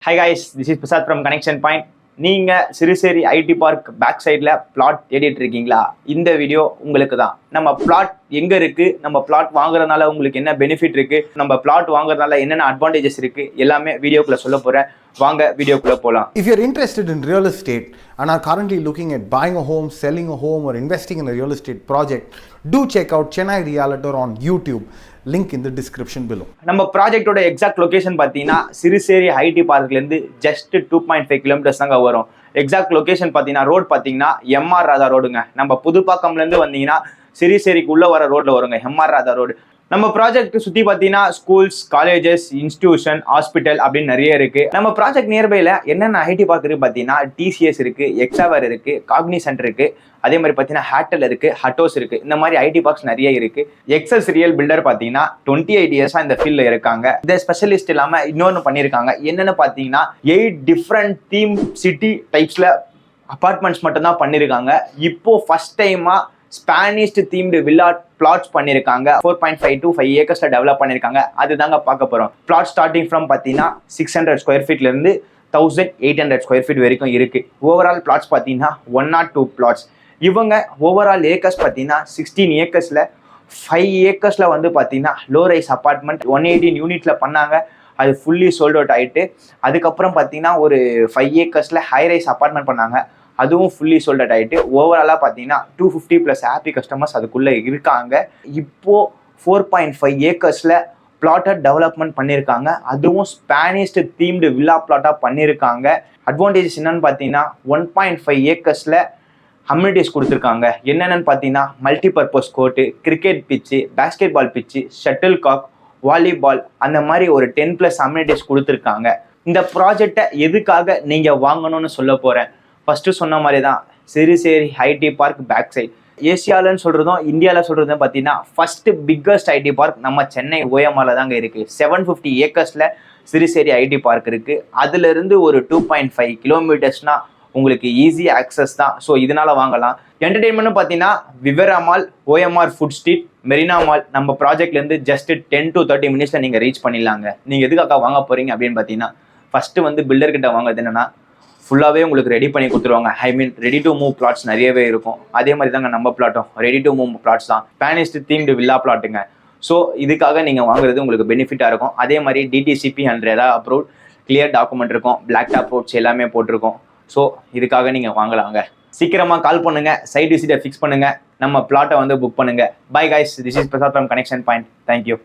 Hi guys, this is Prasad from Connection Point. நீங்க Siruseri IT park back சைடில் plot தேடிட்டு இருக்கீங்களா? இந்த வீடியோ உங்களுக்கு தான். நம்ம பிளாட் எங்க இருக்கு, நம்ம பிளாட் வாங்குறதுனால உங்களுக்கு என்ன பெனிஃபிட் இருக்கு, நம்ம பிளாட் வாங்குறதுனால என்னென்ன அட்வான்டேஜஸ் இருக்கு, எல்லாமே வீடியோக்குள்ள சொல்ல போறேன். வாங்க வீடியோக்குள்ள போலாம். If you're interested in real estate and are currently looking at buying a home, selling a home or investing in a real estate project, do check out Chennai Realtor on YouTube. Link in the description below. நம்ம ப்ராஜெக்டோட exact location பார்த்தீங்கன்னா Siruseri ID பார்க்லேருந்து just 2.5 kilometres தாங்க வரும். Exact location பார்த்தீங்கன்னா road பார்த்தீங்கன்னா MR Radha ரோடுங்க. நம்ம புதுப்பாக்கம்லேருந்து வந்தீங்கன்னா சிறுசேரிக்கு உள்ள வர ரோட்ல வருங்க எம்ஆர் ராதா ரோடு. நம்ம ப்ராஜெக்ட் சுற்றி பார்த்தீங்கன்னா ஸ்கூல்ஸ், காலேஜஸ், இன்ஸ்டிடியூஷன், ஹாஸ்பிட்டல் அப்படின்னு நிறைய இருக்கு. நம்ம ப்ராஜெக்ட் நியர்பைல என்னென்ன ஐடி பார்க் இருக்கு பார்த்தீங்கன்னா டிசிஎஸ் இருக்கு, எக்ஸாவர் இருக்கு, காக்னிசன்ட் இருக்கு, அதே மாதிரி பார்த்தீங்கன்னா ஹேட்டல் இருக்கு, ஹட்டோஸ் இருக்கு. இந்த மாதிரி ஐடி பார்க்ஸ் நிறைய இருக்கு. எக்ஸஸ் ரியல் பில்டர் பார்த்தீங்கன்னா 28 இயர்ஸா இந்த ஃபீல்ட்ல இருக்காங்க. இந்த ஸ்பெஷலிஸ்ட் இல்லாம இன்னொன்று பண்ணியிருக்காங்க. என்னன்னு பார்த்தீங்கன்னா 8 டிஃப்ரெண்ட் தீம் சிட்டி டைப்ஸ்ல அபார்ட்மெண்ட்ஸ் மட்டும் தான் பண்ணியிருக்காங்க. இப்போ ஃபர்ஸ்ட் டைமா ஸ்பானிஷ் தீம்டு வில்லா பிளாட்ஸ் பண்ணியிருக்காங்க. 4.5 to 5 ஏக்கர்ஸ்ல டெவலப் பண்ணியிருக்காங்க. அதுதாங்க பார்க்க போறோம். பிளாட் ஸ்டார்டிங் ஃப்ரம் பார்த்தீங்கன்னா 600 ஸ்கொயர் ஃபீட்ல இருந்து 1800 ஸ்கொயர் ஃபீட் வரைக்கும் இருக்கு. ஓவரால் பிளாட்ஸ் பார்த்தீங்கன்னா 102 பிளாட்ஸ். இவங்க ஓவரால் ஏக்கர்ஸ் பார்த்தீங்கன்னா 16 ஏக்கர்ஸ்ல 5 ஏக்கர்ஸ்ல வந்து பார்த்தீங்கன்னா லோ ரைஸ் அப்பார்ட்மெண்ட் 118 யூனிட்ல பண்ணாங்க. அது ஃபுல்லி சோல்ட் அவுட் ஆயிட்டு அதுக்கப்புறம் பார்த்தீங்கன்னா ஒரு 5 ஏக்கர்ஸ்ல ஹை ரைஸ் அப்பார்ட்மெண்ட் பண்ணாங்க. அதுவும் ஃபுல்லி சோல்ட் அவுட் ஆயிட்டு ஓவராலாக பார்த்தீங்கன்னா 250+ ஹாப்பி கஸ்டமர்ஸ் அதுக்குள்ள இருக்காங்க. இப்போ 4.5 ஏக்கர்ஸ்ல பிளாட்டட் டெவலப்மெண்ட் பண்ணியிருக்காங்க. அதுவும் ஸ்பானிஷ் தீம்டு வில்லா பிளாட்டாக பண்ணியிருக்காங்க. அட்வான்டேஜஸ் என்னன்னு பார்த்தீங்கன்னா 1.5 ஏக்கர்ஸ்ல அம்யூனிட்டிஸ் கொடுத்துருக்காங்க. என்னென்னு பார்த்தீங்கன்னா மல்டிபர்பஸ் கோர்ட்டு, கிரிக்கெட் பிச்சு, பேஸ்கெட் பால் பிச்சு, ஷட்டில் காக், வாலிபால், அந்த மாதிரி ஒரு 10+ அம்யூனிட்டிஸ் கொடுத்துருக்காங்க. இந்த ப்ராஜெக்டை எதுக்காக நீங்கள் வாங்கணும்னு சொல்ல போகிறேன். ஃபஸ்ட்டு சொன்ன மாதிரி தான் Siruseri IT park back side. ஏசியாலன்னு சொல்கிறதும் இந்தியாவில் சொல்கிறதும் பார்த்தீங்கன்னா ஃபஸ்ட்டு பிக்கஸ்ட் ஐடி பார்க் நம்ம சென்னை ஓஎம்ஆரில் தாங்க இருக்குது. 750 ஏக்கர்ஸில் சிறுசேரி ஐடி பார்க் இருக்குது. அதுலேருந்து ஒரு 2.5 கிலோமீட்டர்ஸ்னால் உங்களுக்கு ஈஸி ஆக்சஸ் தான். ஸோ இதனால வாங்கலாம். என்டர்டெயின்மெண்ட்னு பார்த்தீங்கன்னா Vivira mall, OMR food street, Marina mall நம்ம ப்ராஜெக்ட்லேருந்து ஜஸ்ட் 10 to 30 மினிட்ஸில் நீங்கள் ரீச் பண்ணிடலாங்க. நீங்கள் எதுக்காக வாங்க போகிறீங்க அப்படின்னு பார்த்தீங்கன்னா ஃபஸ்ட்டு வந்து பில்டர்கிட்ட வாங்குறது என்னென்னா ஃபுல்லாகவே உங்களுக்கு ரெடி பண்ணி கொடுத்துருவாங்க. I mean ready to move flats நிறையவே இருக்கும். அதே மாதிரி தாங்க நம்ம பிளாட்டும் ரெடி டு மூவ் பிளாட்ஸ் தான். ஸ்பானிஷ் தீம்டு வில்லா பிளாட்டுங்க. ஸோ இதுக்காக நீங்கள் வாங்குறது உங்களுக்கு பெனிஃபிட்டாக இருக்கும். அதே மாதிரி DTCP and RERA approve, clear document இருக்கும், பிளாக் டாப் ரோட்ஸ் எல்லாமே போட்டிருக்கோம். ஸோ இதுக்காக நீங்கள் வாங்கலாங்க. சீக்கிரமாக கால் பண்ணுங்க, சைட் விசிட்டை ஃபிக்ஸ் பண்ணுங்க, நம்ம பிளாட்டை வந்து புக் பண்ணுங்க. Bye guys, this is Prasad from connection point. Thank you.